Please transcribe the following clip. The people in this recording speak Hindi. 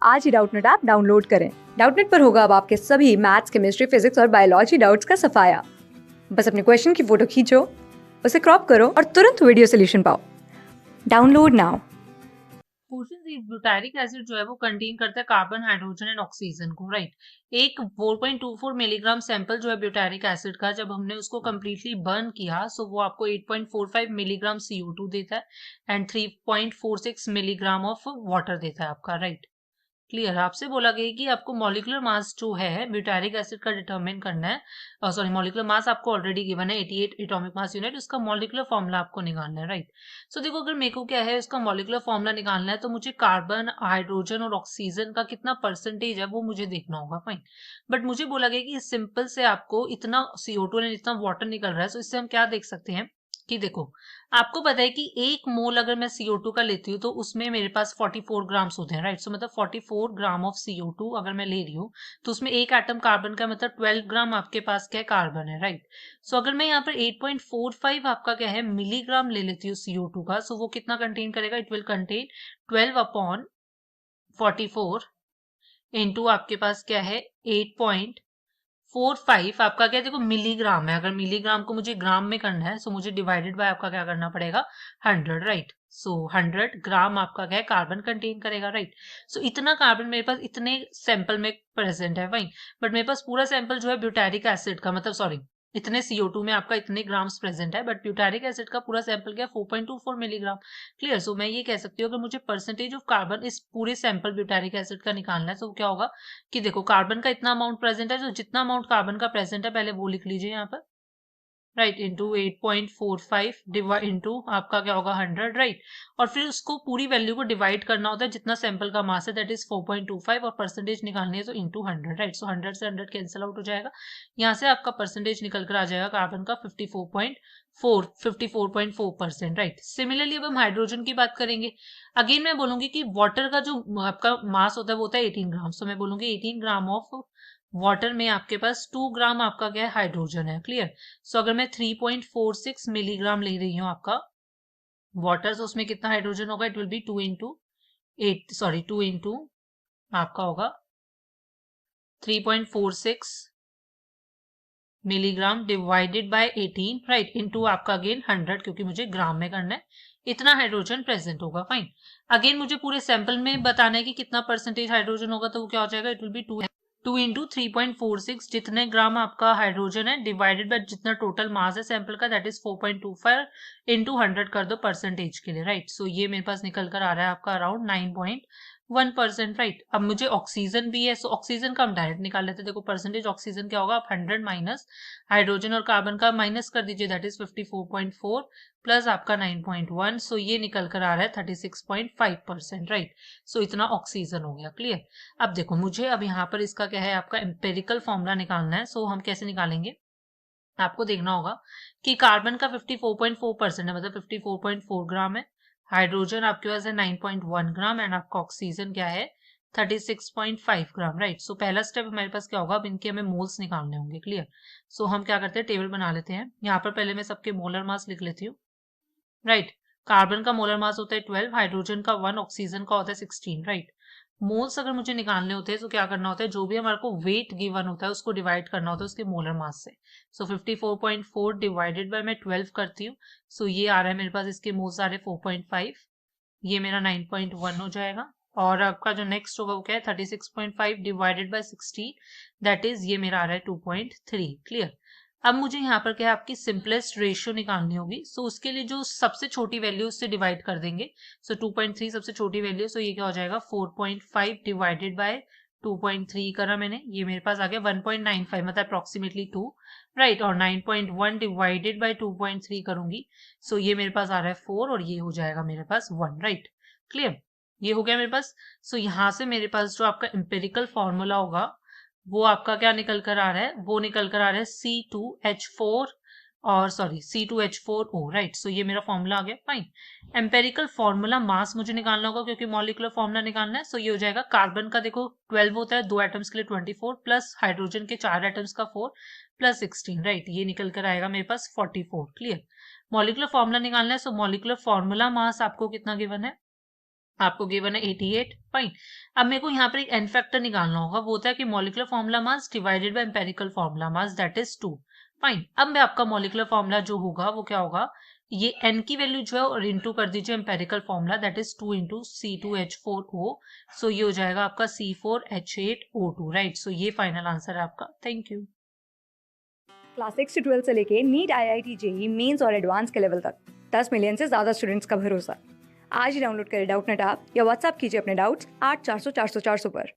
आज ही डाउटनेट ऐप डाउनलोड करें। डाउटनेट पर होगा अब आपके सभी मैथ्स, केमिस्ट्री, फिजिक्स और बायोलॉजी डाउट्स का सफाया। बस अपने क्वेश्चन की फोटो खींचो, उसे क्रॉप करो और तुरंत वीडियो सोल्यूशन पाओ। Download now. Question butyric acid जो है वो कंटेन करता है कार्बन, हाइड्रोजन एंड ऑक्सीजन को, राइट। एक 4.24 मिलीग्राम सैंपल जो है ब्यूटारिक एसिड का, जब हमने उसको कम्प्लीटली बर्न किया सो वो आपको 8.45 मिलीग्राम CO2 देता है एंड 3.46 मिलीग्राम ऑफ वाटर देता है आपका, राइट। क्लियर। आपसे बोला गया कि आपको मॉलिक्यूलर मास जो है ब्यूटारिक एसिड का डिटरमिन करना है। सॉरी, मॉलिक्यूलर मास आपको ऑलरेडी गिवन है 88 एटॉमिक मास यूनिट, उसका मॉलिक्यूलर फॉर्मूला आपको निकालना है, राइट। सो देखो, अगर मेरे को क्या है उसका मॉलिक्यूलर फॉर्मूला निकालना है तो मुझे कार्बन, हाइड्रोजन और ऑक्सीजन का कितना परसेंटेज है वो मुझे देखना होगा, फाइन। बट मुझे बोला गया कि सिंपल से आपको इतना CO2 और इतना वाटर निकल रहा है, तो इससे हम क्या देख सकते हैं कि देखो, आपको पता है कि 1 मोल अगर मैं CO2 का लेती हूँ तो उसमें मेरे पास 44 ग्राम्स होते हैं, राइट। सो मतलब 44 ग्राम ऑफ CO2 अगर मैं ले रही हूँ तो उसमें एक एटम कार्बन का, मतलब 12 ग्राम आपके पास क्या है, कार्बन है, राइट। सो अगर मैं यहाँ पर 8.45 आपका क्या है मिलीग्राम ले लेती हूँ CO2 का, सो वो कितना कंटेन करेगा, इट विल कंटेन 12/44 इंटू आपके पास क्या है 8.45 आपका क्या, देखो मिलीग्राम है। अगर मिलीग्राम को मुझे ग्राम में करना है सो मुझे डिवाइडेड बाय आपका क्या करना पड़ेगा, 100, राइट। सो 100 ग्राम आपका क्या है कार्बन कंटेन करेगा, राइट। सो इतना कार्बन मेरे पास इतने सैंपल में प्रेजेंट है, वही। बट मेरे पास पूरा सैंपल जो है ब्यूटारिक एसिड का, मतलब सॉरी, इतने CO2 में आपका इतने ग्राम्स प्रेजेंट है, बट ब्यूटारिक एसिड का पूरा सैंपल क्या 4.24 मिलीग्राम। क्लियर। सो मैं ये कह सकती हूँ अगर मुझे परसेंटेज ऑफ कार्बन इस पूरे सैंपल ब्यूटारिक एसिड का निकालना है तो क्या होगा कि देखो, कार्बन का इतना अमाउंट प्रेजेंट है, तो जितना अमाउंट कार्बन का प्रेजेंट है पहले वो लिख लीजिए यहाँ पर, राइट, इंटू 8.45 डिवाइड इंटू आपका क्या होगा 100, राइट। और फिर उसको पूरी वैल्यू को डिवाइड करना होता है जितना सैंपल का मास है, दैट इज 4.25, और परसेंटेज निकालनी है तो इंटू 100, राइट। सो 100 से 100 कैंसिल आउट हो जाएगा, यहाँ से आपका परसेंटेज निकल कर आ जाएगा कार्बन का 54.4%, राइट। सिमिलरली अब हम हाइड्रोजन की बात करेंगे। अगेन मैं बोलूंगी कि वाटर का जो आपका मास होता है वो होता है 18 ग्राम, सो मैं बोलूंगी 18 ग्राम ऑफ वाटर में आपके पास 2 ग्राम आपका क्या है हाइड्रोजन है, क्लियर। सो अगर मैं 3.46 मिलीग्राम ले रही हूँ आपका वाटर, तो उसमें कितना हाइड्रोजन होगा, इट विल बी 2 इंटू आपका होगा 3.46 milligram divided by 18, right, into आपका अगेन 100, क्योंकि मुझे ग्राम में करना है, इतना हाइड्रोजन प्रेजेंट होगा, फाइन। अगेन मुझे पूरे सैंपल में बताना है कि कितना परसेंटेज हाइड्रोजन होगा, तो वो क्या हो जाएगा, इट विल बी 2 इंटू 3.46, जितने ग्राम आपका हाइड्रोजन है डिवाइडेड बाय जितना टोटल मास है सैंपल का, दैट इज 4.25 इंटू 100 कर दो परसेंटेज के लिए, राइट। सो ये मेरे पास निकल कर आ रहा है आपका अराउंड 9.1%, राइट। अब मुझे ऑक्सीजन भी है, सो ऑक्सीजन का हम डायरेक्ट निकाल लेते हैं। देखो परसेंटेज ऑक्सीजन क्या होगा, आप 100 माइनस हाइड्रोजन और कार्बन का माइनस कर दीजिए, दैट इज 54.4 प्लस आपका 9.1, सो ये निकल कर आ रहा है 36.5%, राइट। सो इतना ऑक्सीजन हो गया, क्लियर। अब देखो मुझे अब यहाँ पर इसका क्या है आपका एम्पेरिकल फॉर्मूला निकालना है, सो हम कैसे निकालेंगे, आपको देखना होगा कि कार्बन का 54.4% है, मतलब 54.4 ग्राम है। हाइड्रोजन आपके पास है 9.1 ग्राम एंड आपका ऑक्सीजन क्या है 36.5 ग्राम, राइट। सो पहला स्टेप हमारे पास क्या होगा, अब इनके हमें मोल्स निकालने होंगे, क्लियर। सो हम क्या करते हैं, टेबल बना लेते हैं। यहाँ पर पहले मैं सबके मोलर मास लिख लेती हूँ, राइट। कार्बन का मोलर मास होता है 12, हाइड्रोजन का 1, ऑक्सीजन का होता है 16, राइट। मोल्स अगर मुझे निकालने होते हैं तो क्या करना होता है, जो भी हमारे को वेट गिवन होता है उसको डिवाइड करना होता है उसके मोलर मास से। सो 54.4 डिवाइडेड बाय मैं 12 करती हूँ, सो ये आ रहा है मेरे पास, इसके मोल्स आ रहे हैं 4.5, ये मेरा 9.1 हो जाएगा। और आपका जो नेक्स्ट होगा वो क्या है 36.5 डिवाइडेड बाय 16, दैट इज ये मेरा आ रहा है 2.3, क्लियर। अब मुझे यहाँ पर क्या है आपकी सिंपलेस्ट रेशियो निकालनी होगी, सो उसके लिए जो सबसे छोटी वैल्यू उससे डिवाइड कर देंगे। सो 2.3 सबसे छोटी वैल्यू, सो ये क्या हो जाएगा 4.5 डिवाइडेड बाय 2.3 करा मैंने, ये मेरे पास आ गया 1.95, मतलब अप्रोक्सीमेटली 2, राइट। और 9.1 डिवाइडेड बाय 2.3 करूंगी, सो ये मेरे पास आ रहा है 4, और ये हो जाएगा मेरे पास 1, राइट, क्लियर। ये हो गया मेरे पास। सो यहाँ से मेरे पास जो आपका एम्पेरिकल फॉर्मूला होगा वो आपका क्या निकल कर आ रहा है, वो निकल कर आ रहा है C2H4 और सॉरी C2H4O, राइट। सो ये मेरा फॉर्मूला आ गया, फाइन। एम्पेरिकल फॉर्मूला मास मुझे निकालना होगा क्योंकि मॉलिक्यूलर फॉर्मूला निकालना है। सो ये हो जाएगा कार्बन का देखो 12 होता है, 2 एटम्स के लिए 24, प्लस हाइड्रोजन के 4 एटम्स का 4 प्लस 16, राइट। ये निकल कर आएगा मेरे पास 44, क्लियर। मॉलिक्यूलर फॉर्मूला निकालना है, सो मॉलिक्यूलर फॉर्मूला मास आपको कितना गिवन है, आपको गिवन है 88, फाइन। अब मेरे को यहाँ पर एक एन फैक्टर निकालना होगा, वो होता है कि molecular formula mass divided by empirical formula mass, that is 2, fine. अब मैं आपका मॉलिक्यूलर फॉर्मूला जो होगा वो क्या होगा, ये n की वैल्यू जो है और इंटू कर दीजिए empirical formula, that is 2 into C2H4O, सो ये हो जाएगा आपका C4H8O2, राइट। सो ये फाइनल आंसर है आपका। Thank you. क्लास 6 से 12 से लेके नीट, IIT, जेई मेंस और एडवांस के लेवल तक 10 मिलियन से ज़्यादा स्टूडेंट्स का भरोसा। आज ही डाउनलोड करें डाउटनेट ऐप या व्हाट्सएप कीजिए अपने डाउट्स 8400 400 400 पर।